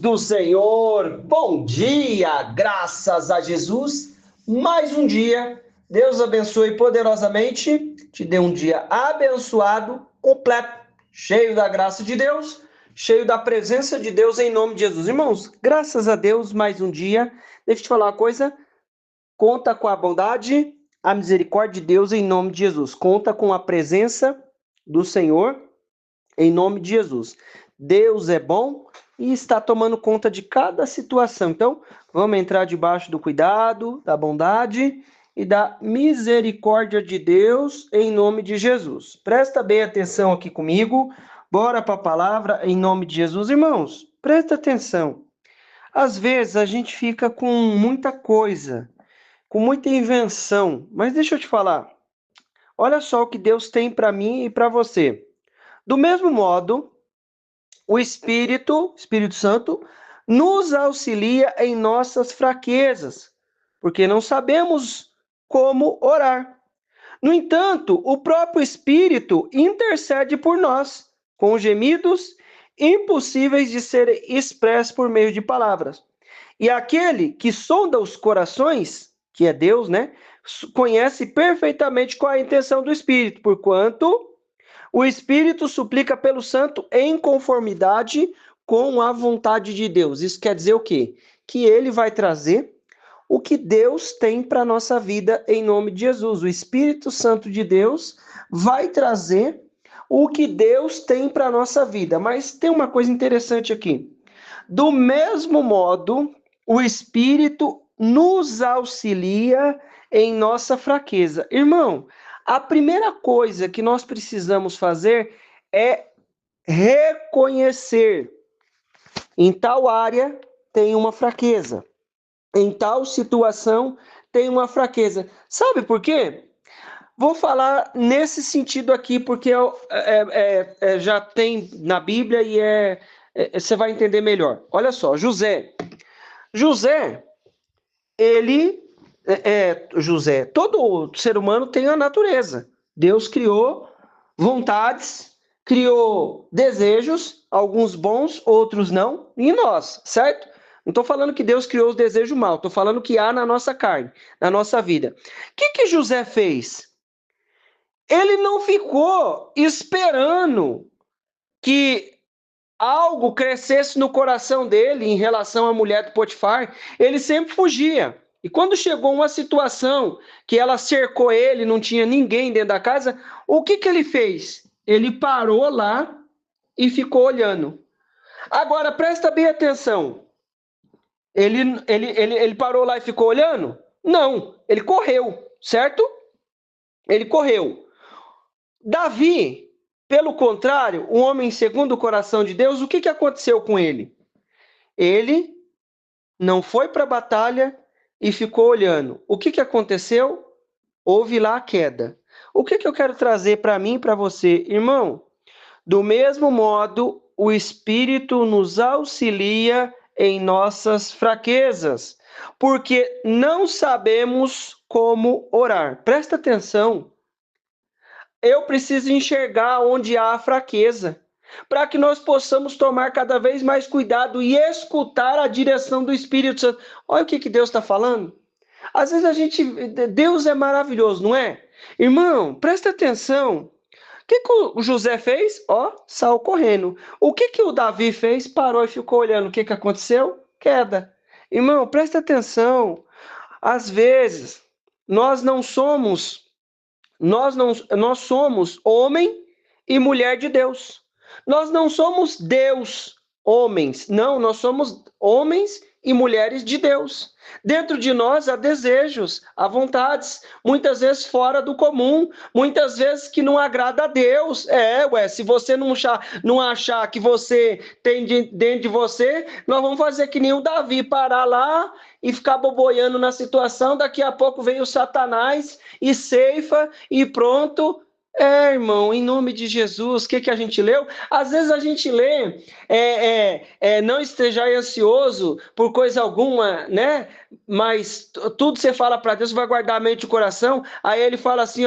do Senhor, bom dia, graças a Jesus, mais um dia, Deus abençoe poderosamente, te dê um dia abençoado, completo, cheio da graça de Deus, cheio da presença de Deus em nome de Jesus. Irmãos, graças a Deus, mais um dia, deixa eu te falar uma coisa, conta com a bondade, a misericórdia de Deus em nome de Jesus, conta com a presença do Senhor em nome de Jesus. Deus é bom e está tomando conta de cada situação. Então, vamos entrar debaixo do cuidado, da bondade e da misericórdia de Deus em nome de Jesus. Presta bem atenção aqui comigo. Bora para a palavra em nome de Jesus. Irmãos, presta atenção. Às vezes a gente fica com muita coisa, com muita invenção, mas deixa eu te falar. Olha só o que Deus tem para mim e para você. Do mesmo modo, o Espírito Santo, nos auxilia em nossas fraquezas, porque não sabemos como orar. No entanto, o próprio Espírito intercede por nós, com gemidos impossíveis de serem expressos por meio de palavras. E aquele que sonda os corações, que é Deus, né, conhece perfeitamente qual é a intenção do Espírito, porquanto o Espírito suplica pelo Santo em conformidade com a vontade de Deus. Isso quer dizer o quê? Que ele vai trazer o que Deus tem para a nossa vida em nome de Jesus. O Espírito Santo de Deus vai trazer o que Deus tem para a nossa vida. Mas tem uma coisa interessante aqui. Do mesmo modo, o Espírito nos auxilia em nossa fraqueza. Irmão, a primeira coisa que nós precisamos fazer é reconhecer. Em tal área tem uma fraqueza. Em tal situação tem uma fraqueza. Sabe por quê? Vou falar nesse sentido aqui, porque já tem na Bíblia e você vai entender melhor. Olha só, José, todo ser humano tem a natureza. Deus criou vontades, criou desejos, alguns bons, outros não, em nós, certo? Não estou falando que Deus criou os desejos mal, estou falando que há na nossa carne, na nossa vida. O que José fez? Ele não ficou esperando que algo crescesse no coração dele em relação à mulher do Potifar. Ele sempre fugia. E quando chegou uma situação que ela cercou ele, não tinha ninguém dentro da casa, o que ele fez? Ele parou lá e ficou olhando. Agora, presta bem atenção. Ele parou lá e ficou olhando? Não, ele correu, certo? Ele correu. Davi, pelo contrário, um homem segundo o coração de Deus, o que aconteceu com ele? Ele não foi para a batalha e ficou olhando. O que aconteceu? Houve lá a queda. O que eu quero trazer para mim e para você? Irmão, do mesmo modo, o Espírito nos auxilia em nossas fraquezas, porque não sabemos como orar. Presta atenção. Eu preciso enxergar onde há a fraqueza, para que nós possamos tomar cada vez mais cuidado e escutar a direção do Espírito Santo. Olha o que Deus está falando. Às vezes Deus é maravilhoso, não é? Irmão, presta atenção. O que o José fez? Saiu correndo. O que o Davi fez? Parou e ficou olhando. O que aconteceu? Queda. Irmão, presta atenção. Às vezes, nós somos homem e mulher de Deus. Nós não somos Deus, homens. Não, nós somos homens e mulheres de Deus. Dentro de nós há desejos, há vontades, muitas vezes fora do comum, muitas vezes que não agrada a Deus. Se você não achar que você tem dentro de você, nós vamos fazer que nem o Davi, parar lá e ficar boboiando na situação, daqui a pouco vem o Satanás e ceifa e pronto. Irmão, em nome de Jesus, o que a gente leu? Às vezes a gente lê, não esteja ansioso por coisa alguma, né? Mas tudo você fala para Deus, vai guardar a mente e o coração. Aí ele fala assim,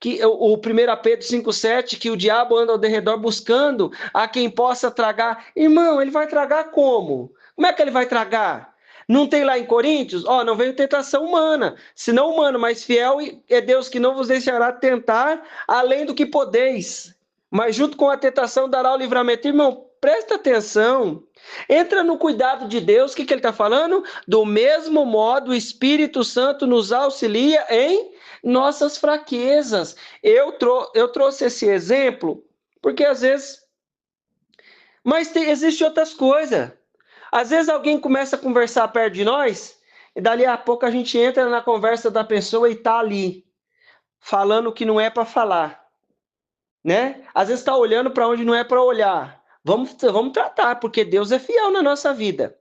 que o 1 Pedro 5,7, que o diabo anda ao derredor buscando a quem possa tragar. Irmão, ele vai tragar como? Como é que ele vai tragar? Não tem lá em Coríntios? Ó, não veio tentação humana, senão humano, mas fiel é Deus que não vos deixará tentar além do que podeis. Mas junto com a tentação dará o livramento. Irmão, presta atenção. Entra no cuidado de Deus. O que ele está falando? Do mesmo modo, o Espírito Santo nos auxilia em nossas fraquezas. Eu trouxe esse exemplo porque às vezes... Mas existe outras coisas. Às vezes alguém começa a conversar perto de nós, e dali a pouco a gente entra na conversa da pessoa e está ali, falando o que não é para falar, né? Às vezes está olhando para onde não é para olhar. Vamos tratar, porque Deus é fiel na nossa vida.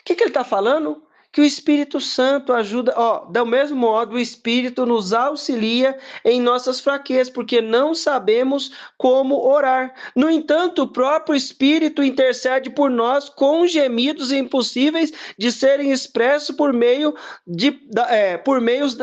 O que ele está falando? Que o Espírito Santo ajuda, do mesmo modo, o Espírito nos auxilia em nossas fraquezas, porque não sabemos como orar. No entanto, o próprio Espírito intercede por nós com gemidos impossíveis de serem expressos por meios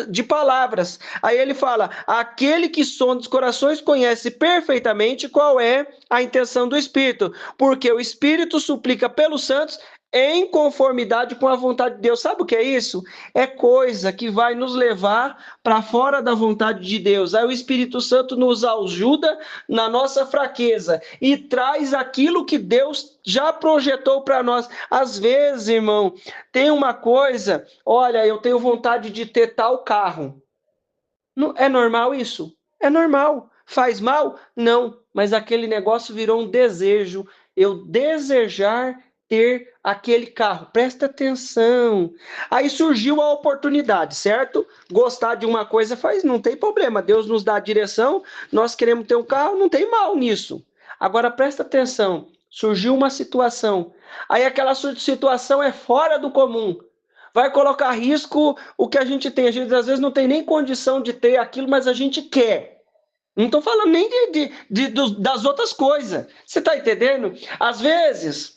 de palavras. Aí ele fala: aquele que sonda os corações conhece perfeitamente qual é a intenção do Espírito, porque o Espírito suplica pelos santos em conformidade com a vontade de Deus. Sabe o que é isso? É coisa que vai nos levar para fora da vontade de Deus. Aí o Espírito Santo nos ajuda na nossa fraqueza e traz aquilo que Deus já projetou para nós. Às vezes, irmão, tem uma coisa, olha, eu tenho vontade de ter tal carro. Não, é normal isso? É normal. Faz mal? Não. Mas aquele negócio virou um desejo. Eu desejar ter aquele carro. Presta atenção. Aí surgiu a oportunidade, certo? Gostar de uma coisa não tem problema. Deus nos dá a direção, nós queremos ter um carro, não tem mal nisso. Agora presta atenção. Surgiu uma situação. Aí aquela situação é fora do comum. Vai colocar a risco o que a gente tem. A gente às vezes não tem nem condição de ter aquilo, mas a gente quer. Não estou falando nem das outras coisas. Você está entendendo? Às vezes,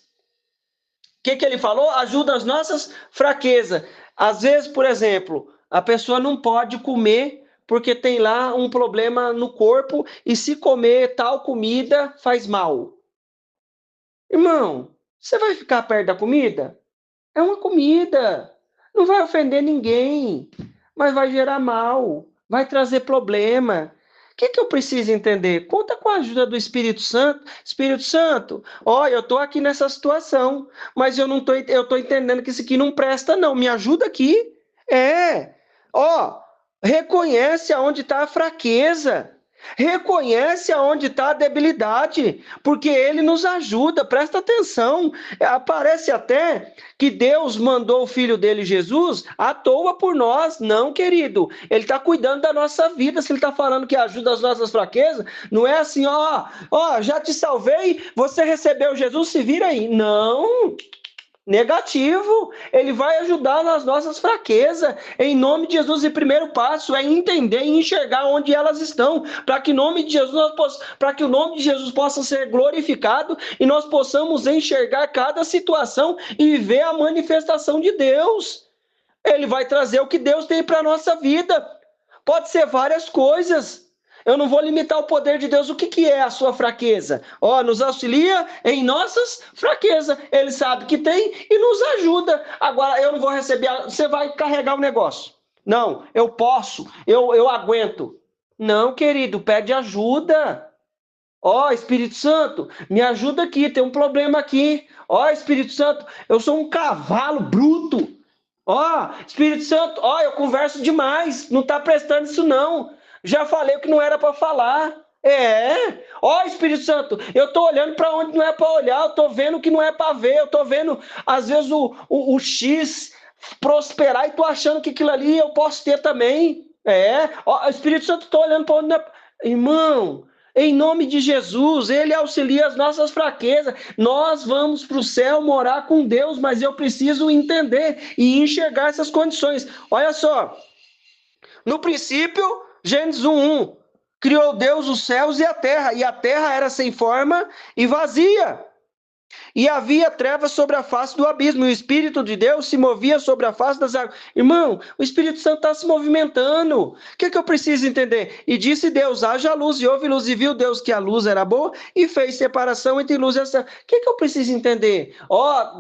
o que ele falou? Ajuda as nossas fraquezas. Às vezes, por exemplo, a pessoa não pode comer porque tem lá um problema no corpo e se comer tal comida faz mal. Irmão, você vai ficar perto da comida? É uma comida. Não vai ofender ninguém, mas vai gerar mal, vai trazer problema. O que eu preciso entender? Conta com a ajuda do Espírito Santo. Espírito Santo, eu estou aqui nessa situação, mas eu estou entendendo que isso aqui não presta, não. Me ajuda aqui. Reconhece aonde está a fraqueza. Reconhece aonde está a debilidade, porque ele nos ajuda, presta atenção. Parece até que Deus mandou o filho dele, Jesus, à toa por nós. Não, querido, ele está cuidando da nossa vida. Se ele está falando que ajuda as nossas fraquezas, não é assim, já te salvei, você recebeu Jesus, se vira aí. Não. Negativo, ele vai ajudar nas nossas fraquezas. Em nome de Jesus, o primeiro passo é entender e enxergar onde elas estão, para que o nome de Jesus possa ser glorificado e nós possamos enxergar cada situação e ver a manifestação de Deus. Ele vai trazer o que Deus tem para a nossa vida. Pode ser várias coisas. Eu não vou limitar o poder de Deus. O que é a sua fraqueza? Nos auxilia em nossas fraquezas. Ele sabe que tem e nos ajuda. Agora, eu não vou receber, você vai carregar o negócio. Não, eu posso, eu aguento. Não, querido, pede ajuda. Espírito Santo, me ajuda aqui, tem um problema aqui. Espírito Santo, eu sou um cavalo bruto. Espírito Santo, eu converso demais, não está prestando isso não. Já falei o que não era para falar. Espírito Santo, eu estou olhando para onde não é para olhar, eu estou vendo o que não é para ver, eu estou vendo, às vezes, o X prosperar e estou achando que aquilo ali eu posso ter também. Espírito Santo, estou olhando para onde não é... Irmão, em nome de Jesus, ele auxilia as nossas fraquezas. Nós vamos para o céu morar com Deus, mas eu preciso entender e enxergar essas condições. Olha só, no princípio, Gênesis 1:1, criou Deus os céus e a terra era sem forma e vazia. E havia trevas sobre a face do abismo, e o Espírito de Deus se movia sobre a face das águas. Irmão, o Espírito Santo está se movimentando. O que eu preciso entender? E disse Deus, haja luz, e houve luz, e viu Deus que a luz era boa, e fez separação entre luz e trevas. O que eu preciso entender?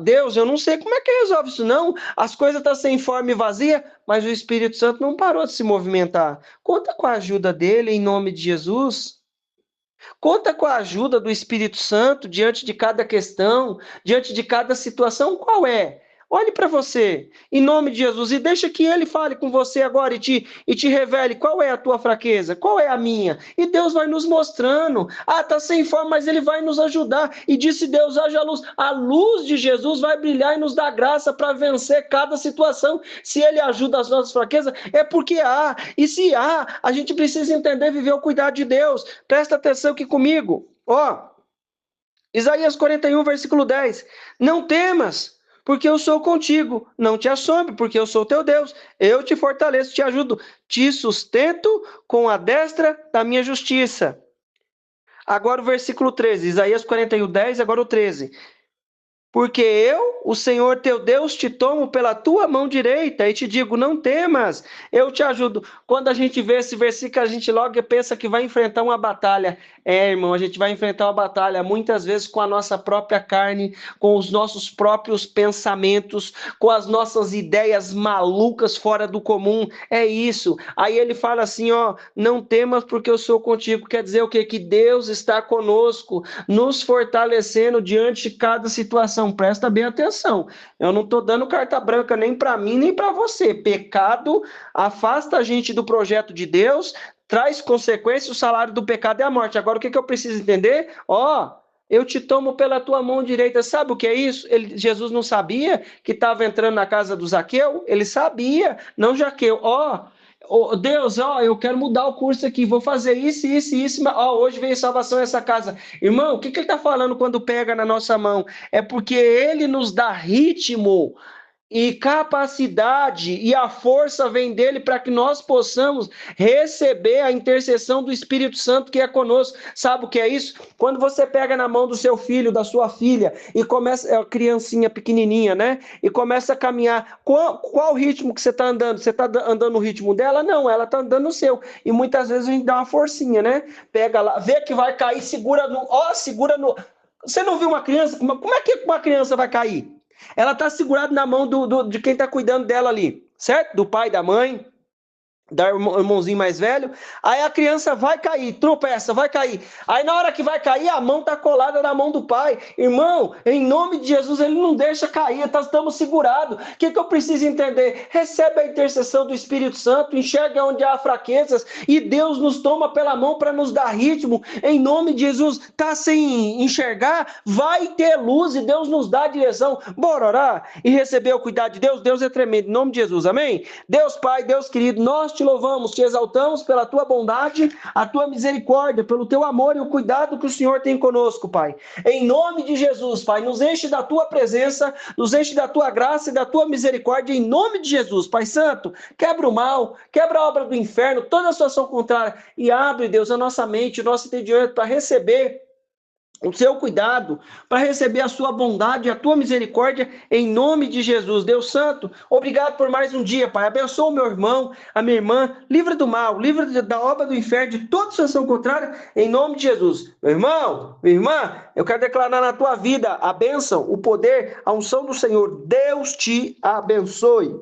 Deus, eu não sei como é que resolve isso não. As coisas estão sem forma e vazia, mas o Espírito Santo não parou de se movimentar. Conta com a ajuda dele, em nome de Jesus. Conta com a ajuda do Espírito Santo diante de cada questão, diante de cada situação. Qual é? Olhe para você, em nome de Jesus, e deixa que Ele fale com você agora e te revele qual é a tua fraqueza, qual é a minha. E Deus vai nos mostrando. Está sem forma, mas Ele vai nos ajudar. E disse Deus, haja luz. A luz de Jesus vai brilhar e nos dar graça para vencer cada situação. Se Ele ajuda as nossas fraquezas, é porque há. E se há, a gente precisa entender, viver o cuidado de Deus. Presta atenção aqui comigo. Isaías 41, versículo 10. Não temas, porque eu sou contigo. Não te assombre, porque eu sou teu Deus. Eu te fortaleço, te ajudo, te sustento com a destra da minha justiça. Agora o versículo 13. Isaías 41, 10, agora o 13. Porque eu, o Senhor teu Deus, te tomo pela tua mão direita e te digo, não temas, eu te ajudo. Quando a gente vê esse versículo, a gente logo pensa que vai enfrentar uma batalha. Irmão, a gente vai enfrentar uma batalha muitas vezes com a nossa própria carne, com os nossos próprios pensamentos, com as nossas ideias malucas fora do comum. É isso. Aí ele fala assim, não temas porque eu sou contigo. Quer dizer o quê? Que Deus está conosco, nos fortalecendo diante de cada situação. Presta bem atenção. Eu não estou dando carta branca nem para mim, nem para você. Pecado afasta a gente do projeto de Deus, traz consequências, o salário do pecado é a morte. Agora, o que eu preciso entender? Eu te tomo pela tua mão direita. Sabe o que é isso? Jesus não sabia que estava entrando na casa do Zaqueu? Ele sabia, não Zaqueu. Deus, eu quero mudar o curso aqui, vou fazer isso, isso, isso. Hoje veio salvação nessa casa. Irmão, o que ele está falando quando pega na nossa mão? É porque ele nos dá ritmo e capacidade, e a força vem dele para que nós possamos receber a intercessão do Espírito Santo que é conosco. Sabe o que é isso? Quando você pega na mão do seu filho, da sua filha, e começa, é uma criancinha pequenininha, né? E começa a caminhar. Qual ritmo que você está andando? Você está andando no ritmo dela? Não, ela está andando no seu. E muitas vezes a gente dá uma forcinha, né? Pega lá, vê que vai cair, segura no... segura no... Você não viu uma criança? Como é que uma criança vai cair? Ela está segurada na mão de quem está cuidando dela ali, certo? Do pai, da mãe, do irmãozinho mais velho. Aí a criança vai cair, tropeça, vai cair. Aí na hora que vai cair, a mão está colada na mão do pai. Irmão, em nome de Jesus, ele não deixa cair, estamos segurados. O que eu preciso entender? Recebe a intercessão do Espírito Santo, enxerga onde há fraquezas e Deus nos toma pela mão para nos dar ritmo. Em nome de Jesus, está sem enxergar? Vai ter luz e Deus nos dá a direção. Bora orar e receber o cuidado de Deus? Deus é tremendo, em nome de Jesus, amém? Deus Pai, Deus querido, nós te louvamos, te exaltamos pela tua bondade, a tua misericórdia, pelo teu amor e o cuidado que o Senhor tem conosco, Pai. Em nome de Jesus, Pai, nos enche da tua presença, nos enche da tua graça e da tua misericórdia, em nome de Jesus, Pai Santo, quebra o mal, quebra a obra do inferno, toda a situação contrária e abre, Deus, a nossa mente, o nosso entendimento para receber o seu cuidado, para receber a sua bondade e a tua misericórdia, em nome de Jesus. Deus Santo, obrigado por mais um dia, Pai. Abençoa o meu irmão, a minha irmã, livra do mal, livra da obra do inferno, de toda situação contrária, em nome de Jesus. Meu irmão, minha irmã, eu quero declarar na tua vida a bênção, o poder, a unção do Senhor. Deus te abençoe.